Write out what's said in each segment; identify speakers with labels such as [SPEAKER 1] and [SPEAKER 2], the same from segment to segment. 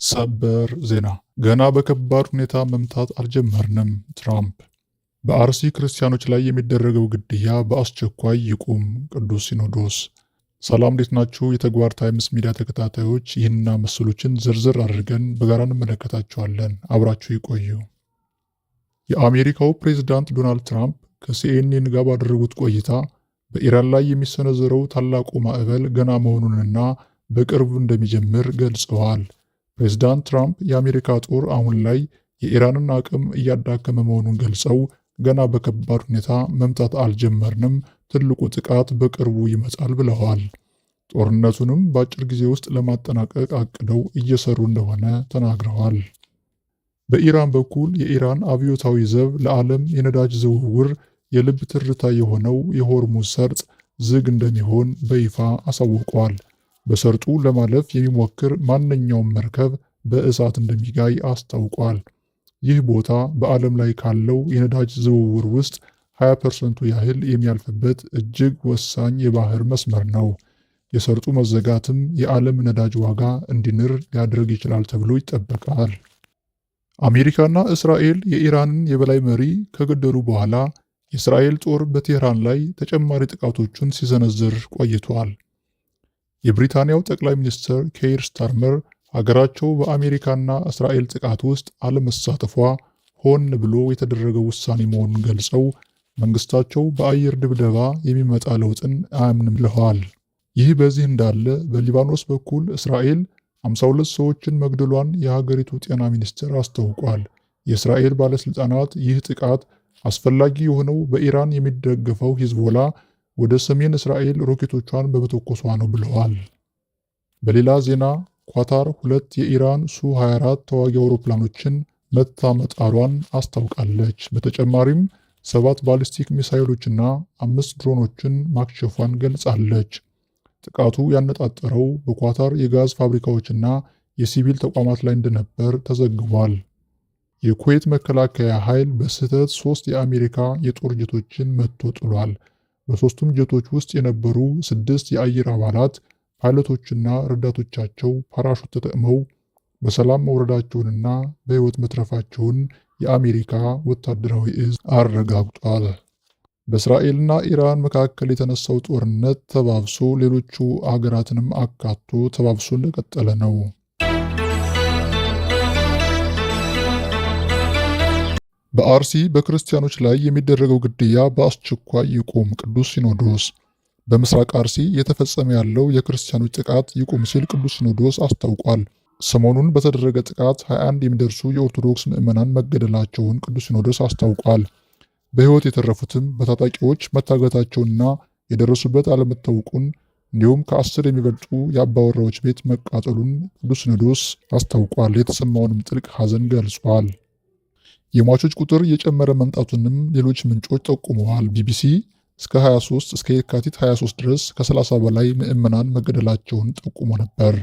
[SPEAKER 1] ሰበር ዜና ገና በከባድ ሁኔታ መምታት አልጀመርንም። ትራምፕ በአርሲ ክርስቲያኖች ላይ የሚደረገው ግድያ በአስቸኳይ ይቁም። ቅዱስ ሲኖዶስ። ሰላም እንዴት ናችሁ? የተግባር ታይምስ ሚዲያ ተከታታዮች፣ ይህንና መሰሎችን ዝርዝር አድርገን በጋራ እንመለከታቸዋለን። አብራችሁ ይቆዩ። የአሜሪካው ፕሬዝዳንት ዶናልድ ትራምፕ ከሲኤንኤን ጋር ባደረጉት ቆይታ በኢራን ላይ የሚሰነዘረው ታላቁ ማዕበል ገና መሆኑንና በቅርቡ እንደሚጀምር ገልጸዋል። ፕሬዝዳንት ትራምፕ የአሜሪካ ጦር አሁን ላይ የኢራንን አቅም እያዳከመ መሆኑን ገልጸው ገና በከባድ ሁኔታ መምታት አልጀመርንም፣ ትልቁ ጥቃት በቅርቡ ይመጣል ብለዋል። ጦርነቱንም በአጭር ጊዜ ውስጥ ለማጠናቀቅ አቅደው እየሰሩ እንደሆነ ተናግረዋል። በኢራን በኩል የኢራን አብዮታዊ ዘብ ለዓለም የነዳጅ ዝውውር የልብ ትርታ የሆነው የሆርሙዝ ሰርጥ ዝግ እንደሚሆን በይፋ አሳውቀዋል። በሰርጡ ለማለፍ የሚሞክር ማንኛውም መርከብ በእሳት እንደሚጋይ አስታውቋል። ይህ ቦታ በዓለም ላይ ካለው የነዳጅ ዝውውር ውስጥ 20% ያህል የሚያልፍበት እጅግ ወሳኝ የባህር መስመር ነው። የሰርጡ መዘጋትም የዓለም ነዳጅ ዋጋ እንዲንር ሊያደርግ ይችላል ተብሎ ይጠበቃል። አሜሪካና እስራኤል የኢራንን የበላይ መሪ ከገደሉ በኋላ የእስራኤል ጦር በቴህራን ላይ ተጨማሪ ጥቃቶችን ሲሰነዝር ቆይቷል። የብሪታንያው ጠቅላይ ሚኒስትር ኬይር ስታርመር ሀገራቸው በአሜሪካና እስራኤል ጥቃት ውስጥ አለመሳተፏ ሆን ብሎ የተደረገ ውሳኔ መሆኑን ገልጸው መንግስታቸው በአየር ድብደባ የሚመጣ ለውጥን አያምንም ብለዋል። ይህ በዚህ እንዳለ በሊባኖስ በኩል እስራኤል 52 ሰዎችን መግደሏን የሀገሪቱ ጤና ሚኒስቴር አስታውቋል። የእስራኤል ባለስልጣናት ይህ ጥቃት አስፈላጊ የሆነው በኢራን የሚደገፈው ሂዝቦላ ወደ ሰሜን እስራኤል ሮኬቶቿን በመተኮሷ ነው ብለዋል። በሌላ ዜና ኳታር 2 የኢራን ሱ-24 ተዋጊ አውሮፕላኖችን መታ መጣሏን አስታውቃለች። በተጨማሪም 7 ባሊስቲክ ሚሳይሎችና 5 ድሮኖችን ማክሸፏን ገልጻለች። ጥቃቱ ያነጣጠረው በኳታር የጋዝ ፋብሪካዎችና የሲቪል ተቋማት ላይ እንደነበር ተዘግቧል። የኩዌት መከላከያ ኃይል በስህተት 3 የአሜሪካ የጦር ጀቶችን መትቶ ጥሏል። በሦስቱም ጀቶች ውስጥ የነበሩ 6 የአየር አባላት ፓይለቶችና ረዳቶቻቸው ፓራሹት ተጠቅመው በሰላም መውረዳቸውንና በሕይወት መትረፋቸውን የአሜሪካ ወታደራዊ እዝ አረጋግጧል። በእስራኤልና ኢራን መካከል የተነሳው ጦርነት ተባብሶ ሌሎቹ አገራትንም አካቶ ተባብሶ እንደቀጠለ ነው። በአርሲ በክርስቲያኖች ላይ የሚደረገው ግድያ በአስቸኳይ ይቁም። ቅዱስ ሲኖዶስ። በምስራቅ አርሲ እየተፈጸመ ያለው የክርስቲያኖች ጥቃት ይቁም ሲል ቅዱስ ሲኖዶስ አስታውቋል። ሰሞኑን በተደረገ ጥቃት 21 የሚደርሱ የኦርቶዶክስ ምዕመናን መገደላቸውን ቅዱስ ሲኖዶስ አስታውቋል። በሕይወት የተረፉትም በታጣቂዎች መታገታቸውንና የደረሱበት አለመታወቁን እንዲሁም ከ10 የሚበልጡ የአባወራዎች ቤት መቃጠሉን ቅዱስ ሲኖዶስ አስታውቋል። የተሰማውንም ጥልቅ ሐዘን ገልጿል። የሟቾች ቁጥር እየጨመረ መምጣቱንም ሌሎች ምንጮች ጠቁመዋል። ቢቢሲ እስከ የካቲት 23 ድረስ ከ30 በላይ ምዕመናን መገደላቸውን ጠቁሞ ነበር።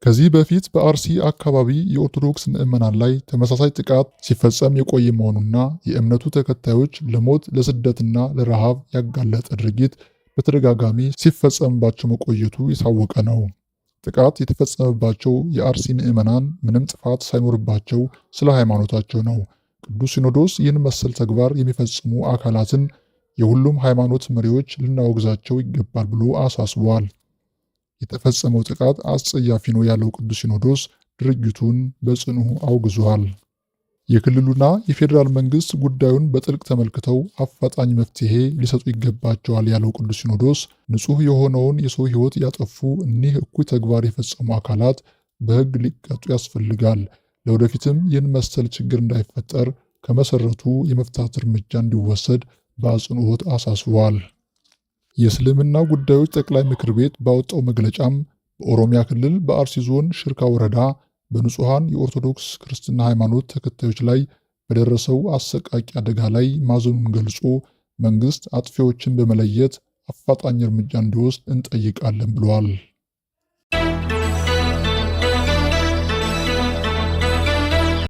[SPEAKER 1] ከዚህ በፊት በአርሲ አካባቢ የኦርቶዶክስ ምዕመናን ላይ ተመሳሳይ ጥቃት ሲፈጸም የቆየ መሆኑና የእምነቱ ተከታዮች ለሞት ለስደትና ለረሃብ ያጋለጠ ድርጊት በተደጋጋሚ ሲፈጸምባቸው መቆየቱ የታወቀ ነው። ጥቃት የተፈጸመባቸው የአርሲ ምዕመናን ምንም ጥፋት ሳይኖርባቸው ስለ ሃይማኖታቸው ነው። ቅዱስ ሲኖዶስ ይህን መሰል ተግባር የሚፈጽሙ አካላትን የሁሉም ሃይማኖት መሪዎች ልናወግዛቸው ይገባል ብሎ አሳስቧል። የተፈጸመው ጥቃት አስጸያፊ ነው ያለው ቅዱስ ሲኖዶስ ድርጊቱን በጽኑ አውግዟል። የክልሉና የፌዴራል መንግስት ጉዳዩን በጥልቅ ተመልክተው አፋጣኝ መፍትሄ ሊሰጡ ይገባቸዋል ያለው ቅዱስ ሲኖዶስ ንጹሕ የሆነውን የሰው ሕይወት ያጠፉ እኒህ እኩይ ተግባር የፈጸሙ አካላት በሕግ ሊቀጡ ያስፈልጋል። ለወደፊትም ይህን መሰል ችግር እንዳይፈጠር ከመሰረቱ የመፍታት እርምጃ እንዲወሰድ በአጽንኦት አሳስቧል። የእስልምና ጉዳዮች ጠቅላይ ምክር ቤት ባወጣው መግለጫም በኦሮሚያ ክልል በአርሲ ዞን ሽርካ ወረዳ በንጹሐን የኦርቶዶክስ ክርስትና ሃይማኖት ተከታዮች ላይ በደረሰው አሰቃቂ አደጋ ላይ ማዘኑን ገልጾ መንግስት አጥፊዎችን በመለየት አፋጣኝ እርምጃ እንዲወስድ እንጠይቃለን ብሏል።